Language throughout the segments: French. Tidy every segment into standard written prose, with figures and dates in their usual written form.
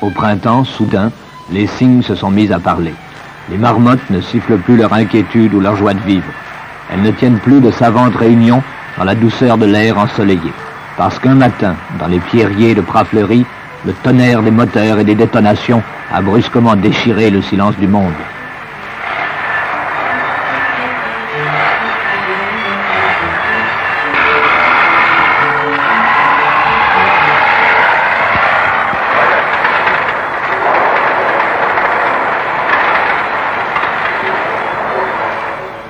Au printemps, soudain, les cygnes se sont mis à parler. Les marmottes ne sifflent plus leur inquiétude ou leur joie de vivre. Elles ne tiennent plus de savantes réunions dans la douceur de l'air ensoleillé. Parce qu'un matin, dans les pierriers de Prafleury, le tonnerre des moteurs et des détonations a brusquement déchiré le silence du monde.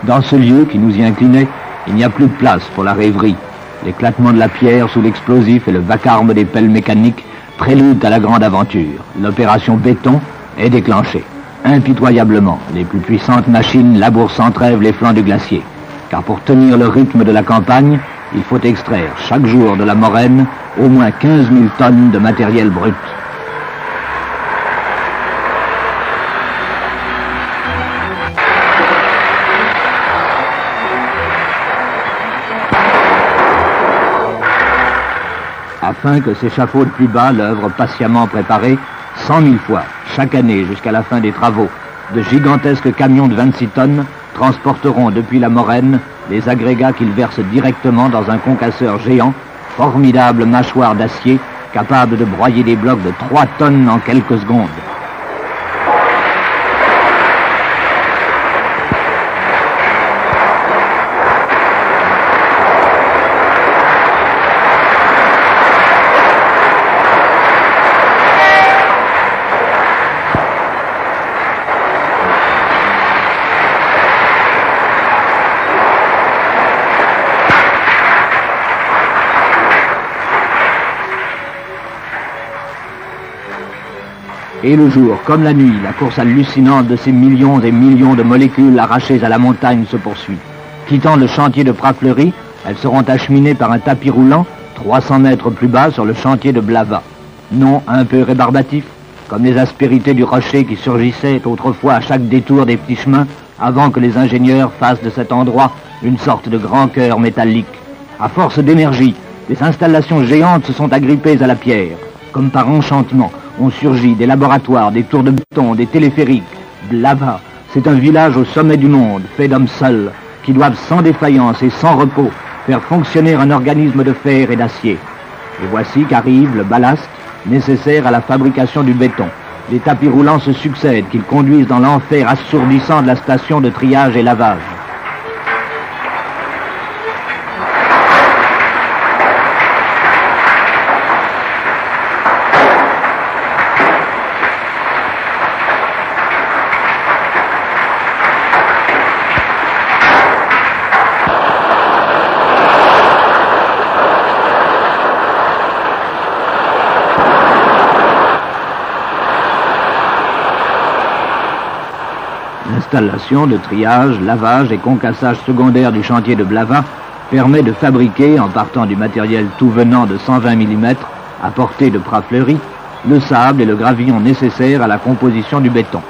Dans ce lieu qui nous y inclinait, il n'y a plus de place pour la rêverie. L'éclatement de la pierre sous l'explosif et le vacarme des pelles mécaniques préludent à la grande aventure. L'opération béton est déclenchée. Impitoyablement, les plus puissantes machines labourent sans trêve les flancs du glacier. Car pour tenir le rythme de la campagne, il faut extraire chaque jour de la moraine au moins 15 000 tonnes de matériel brut. Afin que s'échafaude plus bas l'œuvre patiemment préparée, 100 000 fois, chaque année jusqu'à la fin des travaux, de gigantesques camions de 26 tonnes transporteront depuis la moraine les agrégats qu'ils versent directement dans un concasseur géant, formidable mâchoire d'acier, capable de broyer des blocs de 3 tonnes en quelques secondes. Et le jour, comme la nuit, la course hallucinante de ces millions et millions de molécules arrachées à la montagne se poursuit. Quittant le chantier de Prafleury, elles seront acheminées par un tapis roulant 300 mètres plus bas sur le chantier de Blava. Nom un peu rébarbatif, comme les aspérités du rocher qui surgissaient autrefois à chaque détour des petits chemins avant que les ingénieurs fassent de cet endroit une sorte de grand cœur métallique. À force d'énergie, des installations géantes se sont agrippées à la pierre. Comme par enchantement, ont surgi des laboratoires, des tours de béton, des téléphériques. Blava, c'est un village au sommet du monde, fait d'hommes seuls, qui doivent sans défaillance et sans repos faire fonctionner un organisme de fer et d'acier. Et voici qu'arrive le ballast nécessaire à la fabrication du béton. Les tapis roulants se succèdent, qu'ils conduisent dans l'enfer assourdissant de la station de triage et lavage. L'installation de triage, lavage et concassage secondaire du chantier de Blava permet de fabriquer, en partant du matériel tout venant de 120 mm à portée de Prafleury, le sable et le gravillon nécessaires à la composition du béton.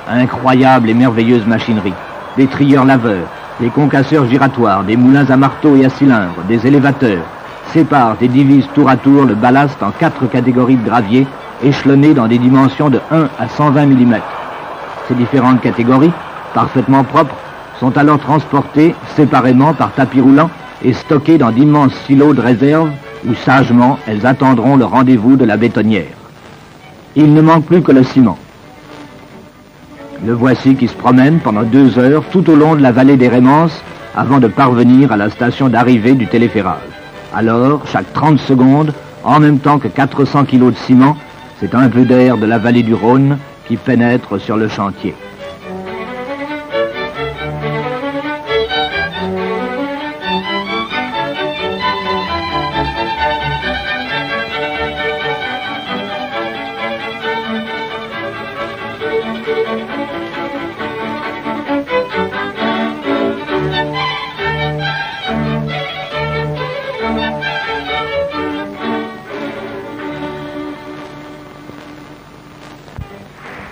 Incroyable et merveilleuse machinerie, des trieurs laveurs, des concasseurs giratoires, des moulins à marteau et à cylindres, des élévateurs, séparent et divisent tour à tour le ballast en 4 catégories de gravier, échelonnés dans des dimensions de 1 à 120 mm. Ces différentes catégories, parfaitement propres, sont alors transportées séparément par tapis roulant et stockées dans d'immenses silos de réserve où sagement elles attendront le rendez-vous de la bétonnière. Il ne manque plus que le ciment. Le voici qui se promène pendant 2 heures tout au long de la vallée des Rémences avant de parvenir à la station d'arrivée du téléphérage. Alors, chaque 30 secondes, en même temps que 400 kilos de ciment, c'est un peu d'air de la vallée du Rhône qui pénètre sur le chantier.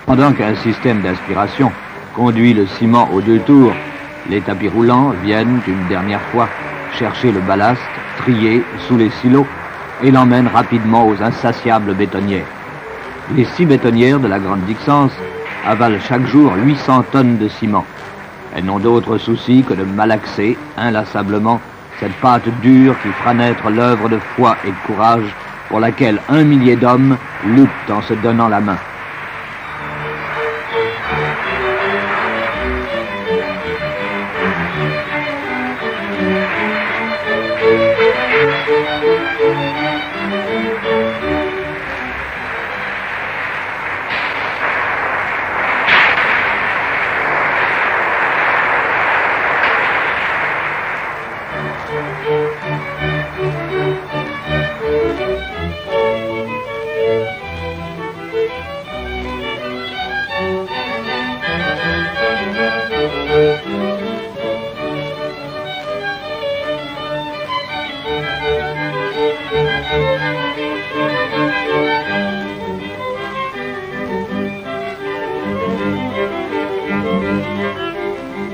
Pendant qu'un système d'aspiration conduit le ciment aux deux tours, les tapis roulants viennent une dernière fois chercher le ballast, trié sous les silos, et l'emmènent rapidement aux insatiables bétonnières. Les 6 bétonnières de la Grande Dixence avalent chaque jour 800 tonnes de ciment. Elles n'ont d'autre souci que de malaxer inlassablement cette pâte dure qui fera naître l'œuvre de foi et de courage pour laquelle 1 millier d'hommes luttent en se donnant la main.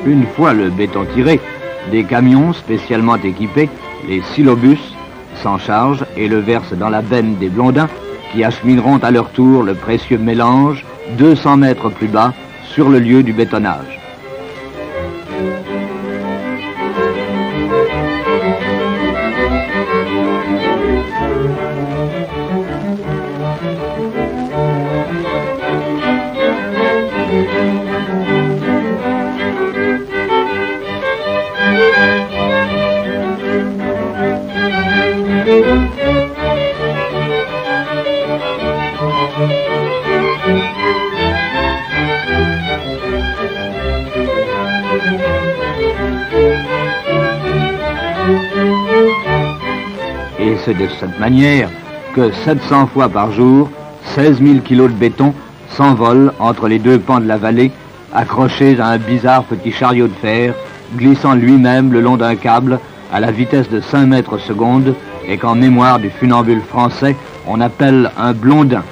Une fois le béton tiré, des camions spécialement équipés, les silobus, s'en chargent et le versent dans la benne des Blondins, qui achemineront à leur tour le précieux mélange 200 mètres plus bas sur le lieu du bétonnage. Et c'est de cette manière que 700 fois par jour, 16 000 kilos de béton s'envolent entre les deux pans de la vallée, accrochés à un bizarre petit chariot de fer, glissant lui-même le long d'un câble à la vitesse de 5 mètres seconde et qu'en mémoire du funambule français, on appelle un blondin.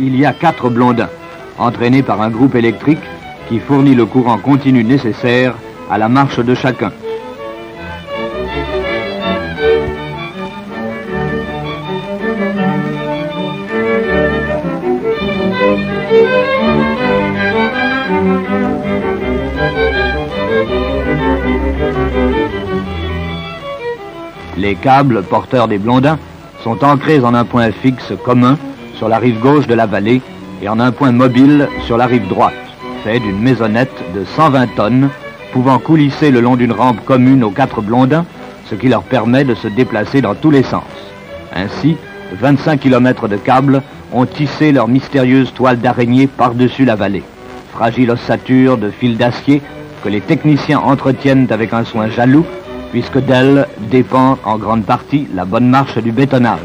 Il y a 4 blondins, entraînés par un groupe électrique qui fournit le courant continu nécessaire à la marche de chacun. Les câbles porteurs des blondins sont ancrés en un point fixe commun sur la rive gauche de la vallée et en un point mobile sur la rive droite, fait d'une maisonnette de 120 tonnes, pouvant coulisser le long d'une rampe commune aux 4 blondins, ce qui leur permet de se déplacer dans tous les sens. Ainsi, 25 km de câbles ont tissé leur mystérieuse toile d'araignée par-dessus la vallée, fragile ossature de fil d'acier que les techniciens entretiennent avec un soin jaloux, puisque d'elle dépend en grande partie la bonne marche du bétonnage.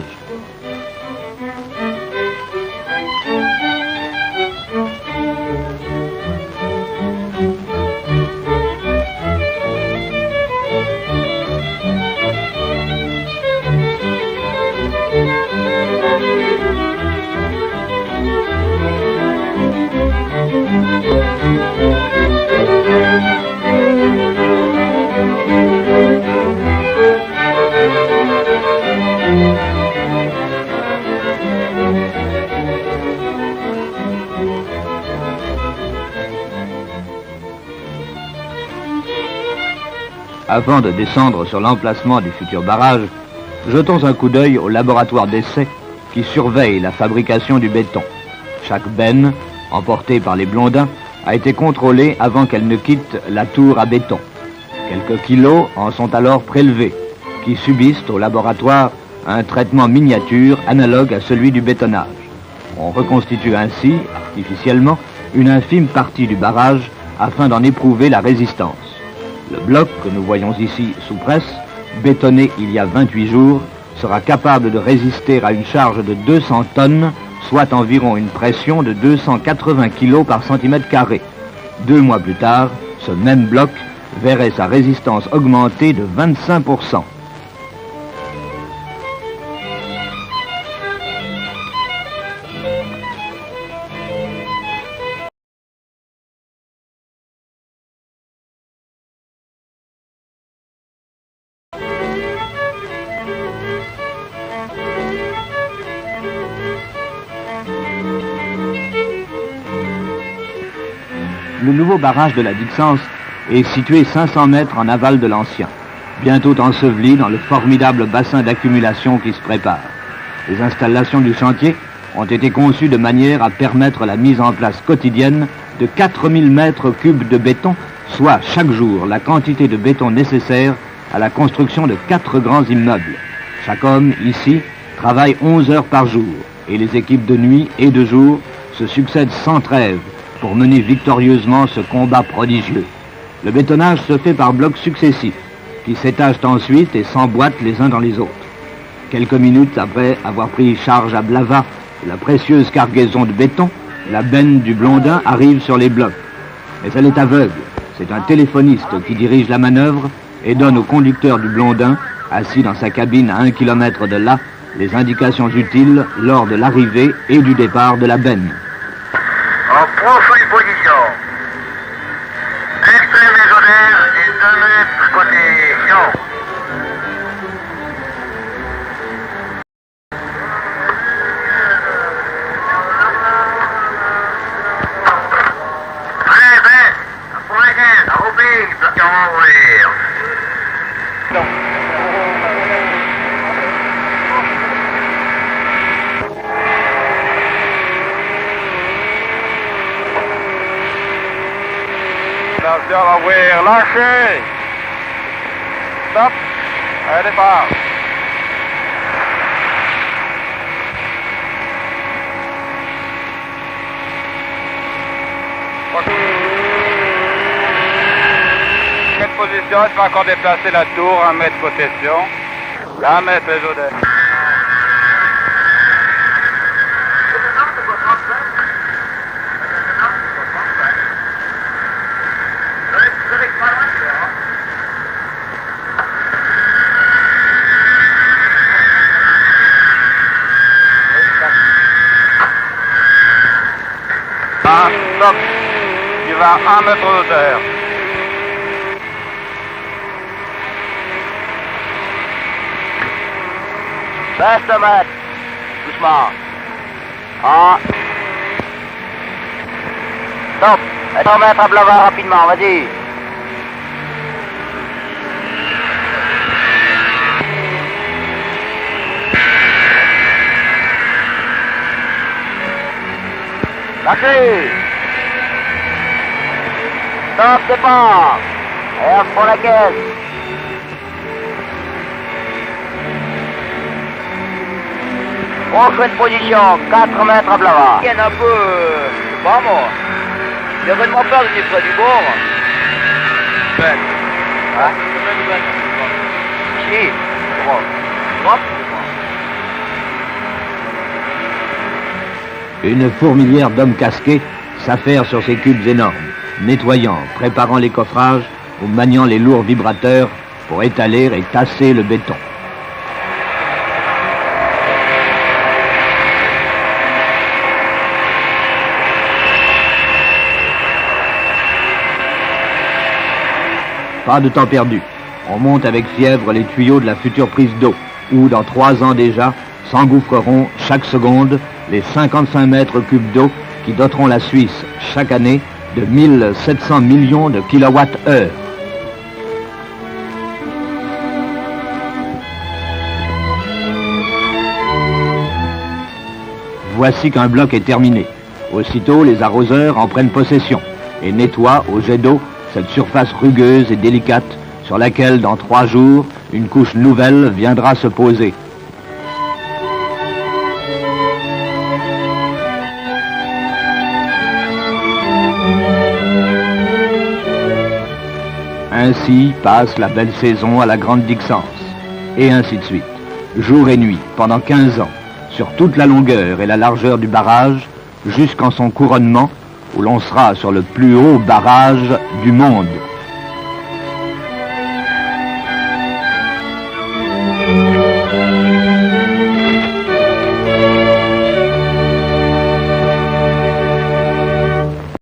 Avant de descendre sur l'emplacement du futur barrage, jetons un coup d'œil au laboratoire d'essai qui surveille la fabrication du béton. Chaque benne, emportée par les blondins, a été contrôlée avant qu'elle ne quitte la tour à béton. Quelques kilos en sont alors prélevés, qui subissent au laboratoire un traitement miniature analogue à celui du bétonnage. On reconstitue ainsi, artificiellement, une infime partie du barrage afin d'en éprouver la résistance. Le bloc que nous voyons ici sous presse bétonné il y a 28 jours, sera capable de résister à une charge de 200 tonnes, soit environ une pression de 280 kg par centimètre carré. 2 mois plus tard, ce même bloc verrait sa résistance augmenter de 25%. Le nouveau barrage de la Dixence est situé 500 mètres en aval de l'ancien, bientôt enseveli dans le formidable bassin d'accumulation qui se prépare. Les installations du chantier ont été conçues de manière à permettre la mise en place quotidienne de 4000 mètres cubes de béton, soit chaque jour la quantité de béton nécessaire à la construction de 4 grands immeubles. Chaque homme, ici, travaille 11 heures par jour et les équipes de nuit et de jour se succèdent sans trêve pour mener victorieusement ce combat prodigieux. Le bétonnage se fait par blocs successifs, qui s'étagent ensuite et s'emboîtent les uns dans les autres. Quelques minutes après avoir pris charge à Blavat la précieuse cargaison de béton, la benne du Blondin arrive sur les blocs. Mais elle est aveugle. C'est un téléphoniste qui dirige la manœuvre et donne au conducteur du Blondin, assis dans sa cabine à 1 km de là, les indications utiles lors de l'arrivée et du départ de la benne. En prochaine position. Extrait mésonnaire et 2 mètres côté Sion. Très bien. Pour la gaine, à Robin, qui va ouvrir. Attention, on va ouvrir. Lâchez. Stop. Allez, départ. Quelle position? Il faut encore déplacer la tour, 1 mètre côté Sion. 1 mètre les odeurs. Stop. Tu vas à 1 mètre d'auteur. Baisse de mètre. Doucement. Ah. Stop. Et 100 mètres à Blavat rapidement, vas-y. Lâchez. Stop, départ. Air pour la caisse. Prochaine position, 4 mètres à Blavat. Il y en a un peu, je sais pas moi. J'ai vraiment peur de près du bord. Ben. Hein? Si. Drop. Une fourmilière d'hommes casqués s'affaire sur ces cubes énormes, nettoyant, préparant les coffrages ou maniant les lourds vibrateurs pour étaler et tasser le béton. Pas de temps perdu. On monte avec fièvre les tuyaux de la future prise d'eau, où dans 3 ans déjà s'engouffreront chaque seconde les 55 mètres cubes d'eau qui doteront la Suisse chaque année de 1700 millions de kilowattheures. Voici qu'un bloc est terminé. Aussitôt, les arroseurs en prennent possession et nettoient au jet d'eau cette surface rugueuse et délicate sur laquelle, dans 3 jours, une couche nouvelle viendra se poser. Ainsi passe la belle saison à la Grande Dixence. Et ainsi de suite, jour et nuit, pendant 15 ans, sur toute la longueur et la largeur du barrage, jusqu'en son couronnement, où l'on sera sur le plus haut barrage du monde.